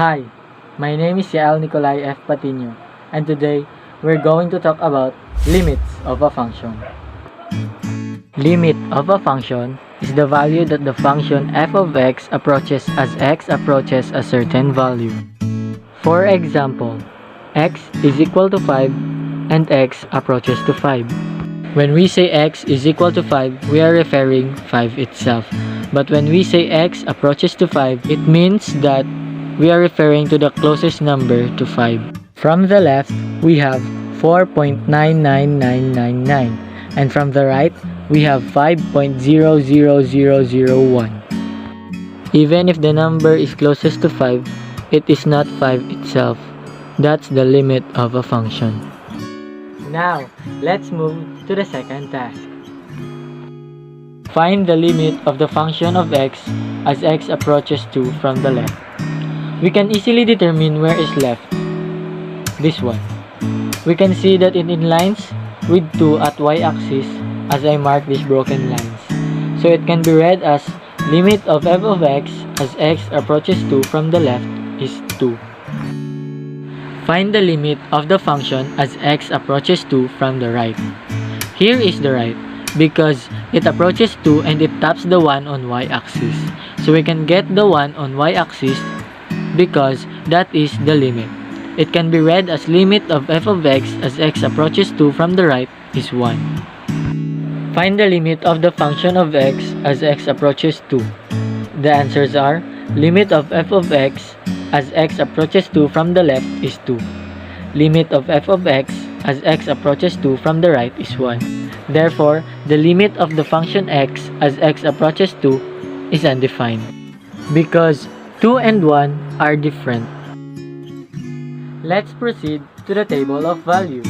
Hi, my name is Yael Nicolai F. Patino, and today we're going to talk about limits of a function. Limit of a function is the value that the function f of x approaches as x approaches a certain value. For example, x is equal to 5 and x approaches to 5. When we say x is equal to 5, we are referring 5 itself. But when we say x approaches to 5, it means that we are referring to the closest number to 5. From the left, we have 4.999999, and from the right, we have 5.00001. Even if the number is closest to 5, it is not 5 itself. That's the limit of a function. Now, let's move to the second task. Find the limit of the function of x as x approaches 2 from the left. We can easily determine where is left. This one. We can see that it aligns with 2 at y-axis as I mark these broken lines. So it can be read as limit of f of x as x approaches 2 from the left is 2. Find the limit of the function as x approaches 2 from the right. Here is the right, because it approaches 2 and it taps the 1 on y-axis. So we can get the 1 on y-axis because that is the limit. It can be read as limit of f of x as x approaches 2 from the right is 1. Find the limit of the function of x as x approaches 2. The answers are limit of f of x as x approaches 2 from the left is 2. Limit of f of x as x approaches 2 from the right is 1. Therefore, the limit of the function x as x approaches 2 is undefined, because 2 and 1 are different. Let's proceed to the table of values.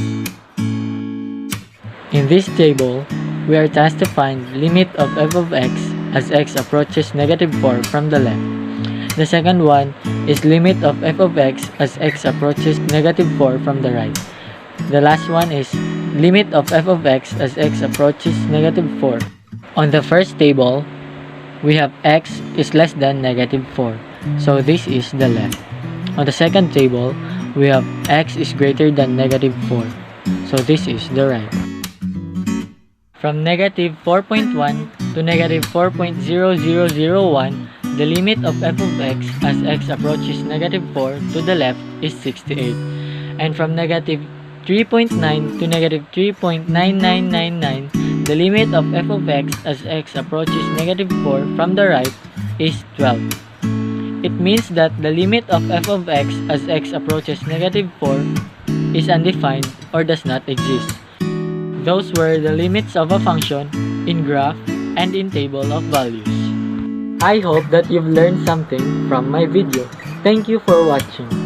In this table, we are tasked to find limit of f of x as x approaches negative 4 from the left. The second one is limit of f of x as x approaches negative 4 from the right. The last one is limit of f of x as x approaches negative 4. On the first table, we have x is less than negative 4, so this is the left. On the second table, we have x is greater than negative 4, so this is the right. From negative 4.1 to negative 4.0001, the limit of f of x as x approaches negative 4 to the left is 68. And from negative 3.9 to negative 3.9999, the limit of f of x as x approaches negative 4 from the right is 12. It means that the limit of f of x as x approaches negative 4 is undefined or does not exist. Those were the limits of a function in graph and in table of values. I hope that you've learned something from my video. Thank you for watching.